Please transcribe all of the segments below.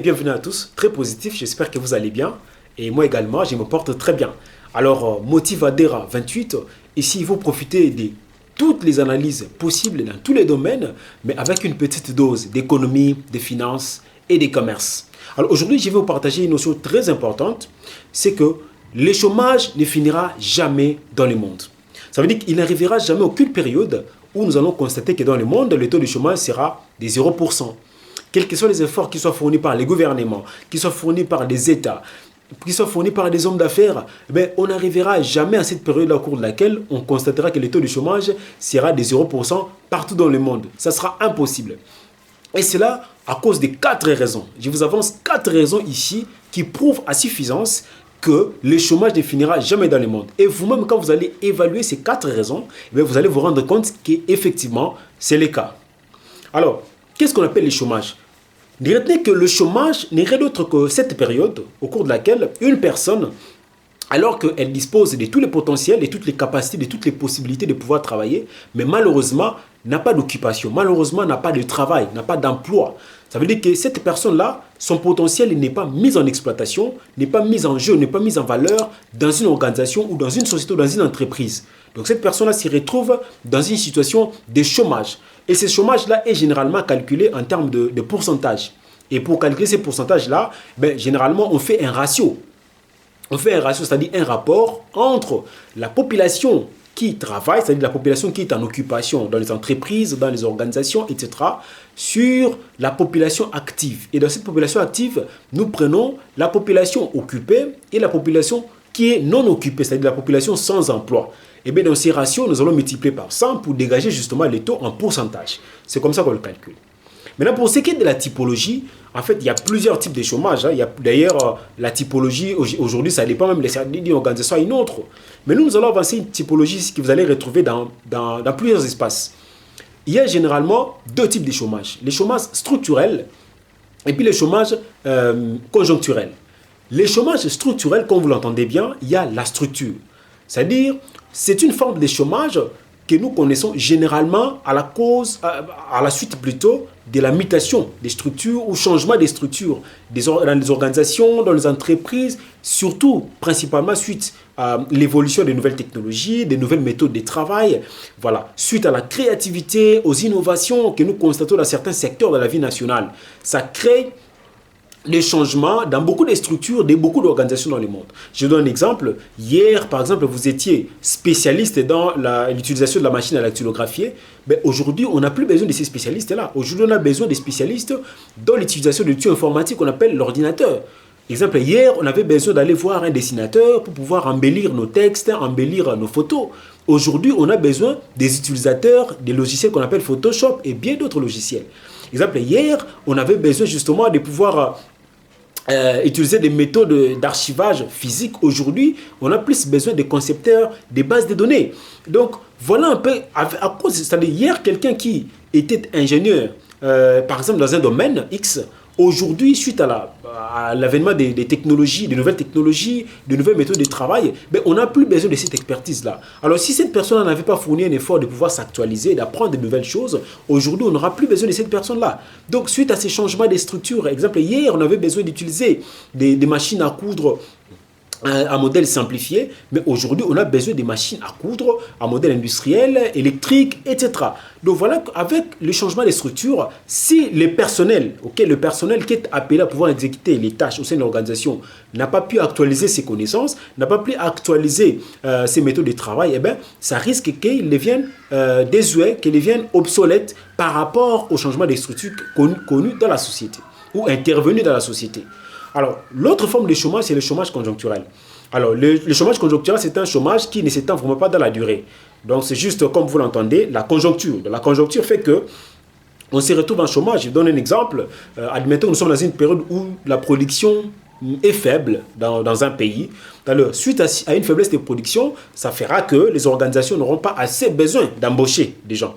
Bienvenue à tous, très positif, j'espère que vous allez bien. Et moi également, je me porte très bien. Alors, Motive Adera 28, ici il faut profiter de toutes les analyses possibles dans tous les domaines, mais avec une petite dose d'économie, de finances et de commerce. Alors aujourd'hui, je vais vous partager une notion très importante, c'est que le chômage ne finira jamais dans le monde. Ça veut dire qu'il n'arrivera jamais aucune période où nous allons constater que dans le monde, le taux de chômage sera de 0%. Quels que soient les efforts qui soient fournis par les gouvernements, qui soient fournis par des États, qui soient fournis par des hommes d'affaires, on n'arrivera jamais à cette période au cours de laquelle on constatera que le taux de chômage sera de 0% partout dans le monde. Ça sera impossible. Et cela à cause de 4 raisons. Je vous avance 4 raisons ici qui prouvent à suffisance que le chômage ne finira jamais dans le monde. Et vous-même, quand vous allez évaluer ces 4 raisons, vous allez vous rendre compte qu'effectivement, c'est le cas. Alors, qu'est-ce qu'on appelle le chômage? Retenez que le chômage n'est rien d'autre que cette période au cours de laquelle une personne, alors qu'elle dispose de tous les potentiels, de toutes les capacités, de toutes les possibilités de pouvoir travailler, mais malheureusement n'a pas d'occupation, malheureusement n'a pas de travail, n'a pas d'emploi. Ça veut dire que cette personne-là, son potentiel n'est pas mis en exploitation, n'est pas mis en jeu, n'est pas mis en valeur dans une organisation ou dans une société ou dans une entreprise. Donc cette personne-là s'y retrouve dans une situation de chômage. Et ce chômage-là est généralement calculé en termes de pourcentage. Et pour calculer ces pourcentages-là, généralement, on fait un ratio. On fait un ratio, c'est-à-dire un rapport entre la population qui travaille, c'est-à-dire la population qui est en occupation dans les entreprises, dans les organisations, etc., sur la population active. Et dans cette population active, nous prenons la population occupée et la population qui est non occupée, c'est-à-dire la population sans emploi. Et bien dans ces ratios, nous allons multiplier par 100 pour dégager justement les taux en pourcentage. C'est comme ça qu'on le calcule. Maintenant, pour ce qui est de la typologie, en fait, il y a plusieurs types de chômage. Il y a d'ailleurs la typologie, aujourd'hui, ça dépend même d'une organisation à une autre. Mais nous allons avancer une typologie que vous allez retrouver dans plusieurs espaces. Il y a généralement 2 types de chômage. Le chômage structurel et puis le chômage conjoncturel. Les chômages structurels, comme vous l'entendez bien, il y a la structure. C'est-à-dire, c'est une forme de chômage que nous connaissons généralement à la suite plutôt de la mutation des structures ou changement des structures dans les organisations, dans les entreprises, surtout principalement suite à l'évolution des nouvelles technologies, des nouvelles méthodes de travail, voilà, suite à la créativité, aux innovations que nous constatons dans certains secteurs de la vie nationale. Ça crée des changements dans beaucoup de structures, de beaucoup d'organisations dans le monde. Je donne un exemple. Hier, par exemple, vous étiez spécialiste dans l'utilisation de la machine à dactylographier. Aujourd'hui, on n'a plus besoin de ces spécialistes-là. Aujourd'hui, on a besoin des spécialistes dans l'utilisation de l'outil informatique qu'on appelle l'ordinateur. Exemple, hier, on avait besoin d'aller voir un dessinateur pour pouvoir embellir nos textes, embellir nos photos. Aujourd'hui, on a besoin des utilisateurs des logiciels qu'on appelle Photoshop et bien d'autres logiciels. Exemple, hier, on avait besoin justement de pouvoir utiliser des méthodes d'archivage physique. Aujourd'hui, on a plus besoin des concepteurs des bases de données. Donc, voilà un peu, à cause, c'est-à-dire hier, quelqu'un qui était ingénieur, par exemple dans un domaine X, aujourd'hui, suite à l'avènement des technologies, des nouvelles technologies, de nouvelles méthodes de travail, on n'a plus besoin de cette expertise-là. Alors, si cette personne n'avait pas fourni un effort de pouvoir s'actualiser, d'apprendre de nouvelles choses, aujourd'hui, on n'aura plus besoin de cette personne-là. Donc, suite à ces changements de structure, exemple, hier, on avait besoin d'utiliser des machines à coudre un modèle simplifié, mais aujourd'hui, on a besoin des machines à coudre, un modèle industriel, électrique, etc. Donc voilà qu'avec le changement des structures, si le personnel qui est appelé à pouvoir exécuter les tâches au sein de l'organisation n'a pas pu actualiser ses connaissances, n'a pas pu actualiser ses méthodes de travail, ça risque qu'il devienne désuet, qu'il devienne obsolète par rapport au changement des structures connues dans la société ou intervenues dans la société. Alors, l'autre forme de chômage, c'est le chômage conjoncturel. Alors, le chômage conjoncturel, c'est un chômage qui ne s'étend vraiment pas dans la durée. Donc, c'est juste, comme vous l'entendez, la conjoncture. La conjoncture fait que on se retrouve en chômage. Je donne un exemple. Admettons que nous sommes dans une période où la production est faible dans un pays. Alors, suite à une faiblesse de production, ça fera que les organisations n'auront pas assez besoin d'embaucher des gens.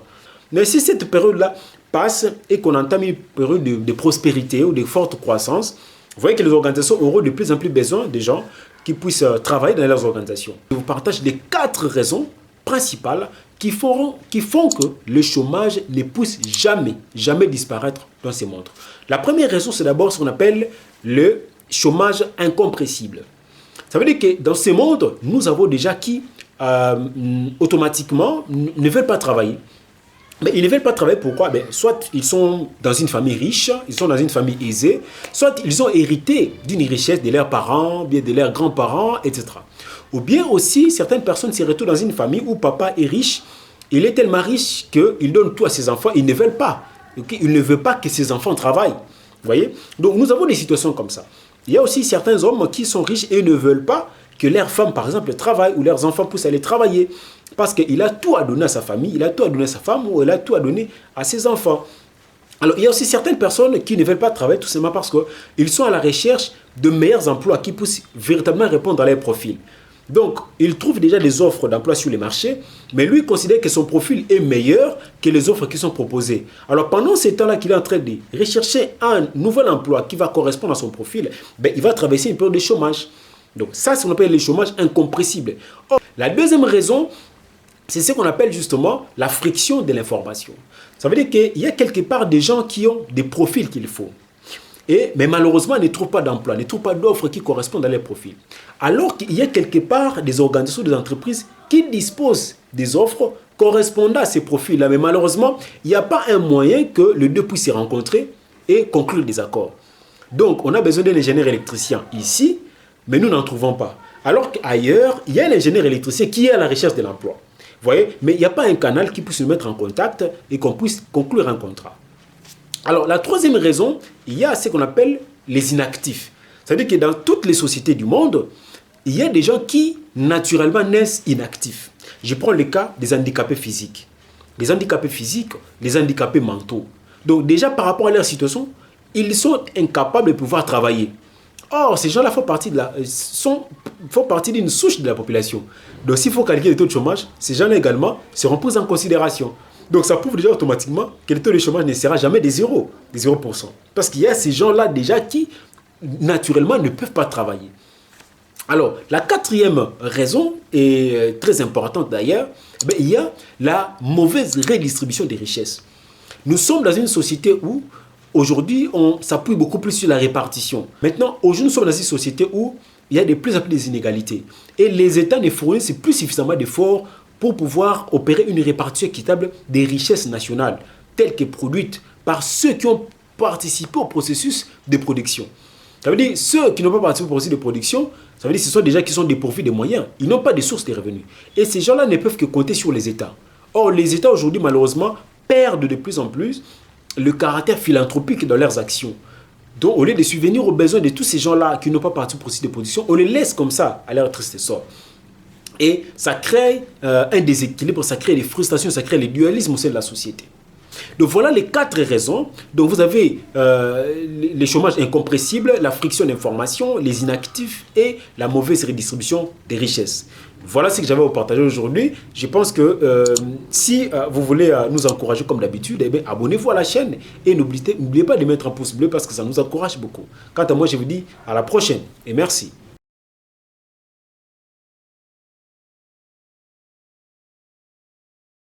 Mais si cette période-là passe et qu'on entame une période de prospérité ou de forte croissance, vous voyez que les organisations auront de plus en plus besoin de gens qui puissent travailler dans leurs organisations. Je vous partage les 4 raisons principales qui font que le chômage ne puisse jamais disparaître dans ces mondes. La première raison, c'est d'abord ce qu'on appelle le chômage incompressible. Ça veut dire que dans ces mondes, nous avons déjà qui automatiquement ne veulent pas travailler. Mais ils ne veulent pas travailler, pourquoi? Soit ils sont dans une famille riche, ils sont dans une famille aisée, soit ils ont hérité d'une richesse de leurs parents, bien de leurs grands-parents, etc. Ou bien aussi, certaines personnes se retrouvent dans une famille où papa est riche, il est tellement riche qu'il donne tout à ses enfants, ils ne veulent pas. Okay? Il ne veut pas que ses enfants travaillent. Vous voyez? Donc nous avons des situations comme ça. Il y a aussi certains hommes qui sont riches et ne veulent pas que leurs femmes, par exemple, travaillent ou leurs enfants puissent aller travailler. Parce qu'il a tout à donner à sa famille, il a tout à donner à sa femme ou il a tout à donner à ses enfants. Alors, il y a aussi certaines personnes qui ne veulent pas travailler tout simplement parce qu'ils sont à la recherche de meilleurs emplois qui puissent véritablement répondre à leur profil. Donc, il trouve déjà des offres d'emploi sur les marchés, mais lui considère que son profil est meilleur que les offres qui sont proposées. Alors, pendant ce temps-là qu'il est en train de rechercher un nouvel emploi qui va correspondre à son profil, il va traverser une période de chômage. Donc, ça, c'est ce qu'on appelle le chômage incompressible. Or, la deuxième raison, c'est ce qu'on appelle justement la friction de l'information. Ça veut dire qu'il y a quelque part des gens qui ont des profils qu'il faut. Mais malheureusement, ils ne trouvent pas d'emploi, ne trouvent pas d'offres qui correspondent à leur profil. Alors qu'il y a quelque part des organisations, des entreprises qui disposent des offres correspondant à ces profils-là. Mais malheureusement, il n'y a pas un moyen que les deux puissent se rencontrer et conclure des accords. Donc, on a besoin d'un ingénieur électricien ici, mais nous n'en trouvons pas. Alors qu'ailleurs, il y a l'ingénieur électricien qui est à la recherche de l'emploi. Vous voyez? Mais il n'y a pas un canal qui puisse nous mettre en contact et qu'on puisse conclure un contrat. Alors, la troisième raison, il y a ce qu'on appelle les inactifs. C'est-à-dire que dans toutes les sociétés du monde, il y a des gens qui, naturellement, naissent inactifs. Je prends le cas des handicapés physiques. Les handicapés physiques, les handicapés mentaux. Donc, déjà, par rapport à leur situation, ils sont incapables de pouvoir travailler. Or, ces gens-là font partie d'une souche de la population. Donc, s'il faut calculer le taux de chômage, ces gens-là également seront pris en considération. Donc, ça prouve déjà automatiquement que le taux de chômage ne sera jamais des 0%. Parce qu'il y a ces gens-là déjà qui, naturellement, ne peuvent pas travailler. Alors, la quatrième raison, est très importante d'ailleurs, il y a la mauvaise redistribution des richesses. Nous sommes dans une société où, aujourd'hui, on s'appuie beaucoup plus sur la répartition. Maintenant, aujourd'hui, nous sommes dans une société où il y a de plus en plus des inégalités. Et les États ne fournissent plus suffisamment d'efforts pour pouvoir opérer une répartition équitable des richesses nationales, telles que produites par ceux qui ont participé au processus de production. Ça veut dire ceux qui n'ont pas participé au processus de production, ça veut dire que ce sont des gens qui sont dépourvus de moyens. Ils n'ont pas de sources de revenus. Et ces gens-là ne peuvent que compter sur les États. Or, les États aujourd'hui, malheureusement, perdent de plus en plus le caractère philanthropique dans leurs actions. Donc, au lieu de subvenir aux besoins de tous ces gens-là qui n'ont pas participé au processus de production, on les laisse comme ça à leur triste sort. Et ça crée un déséquilibre, ça crée des frustrations, ça crée le dualisme au sein de la société. Donc voilà les 4 raisons. Donc vous avez les chômages incompressibles, la friction d'information, les inactifs et la mauvaise redistribution des richesses. Voilà ce que j'avais à vous partager aujourd'hui. Je pense que si vous voulez nous encourager comme d'habitude, abonnez-vous à la chaîne et n'oubliez pas de mettre un pouce bleu parce que ça nous encourage beaucoup. Quant à moi, je vous dis à la prochaine et merci.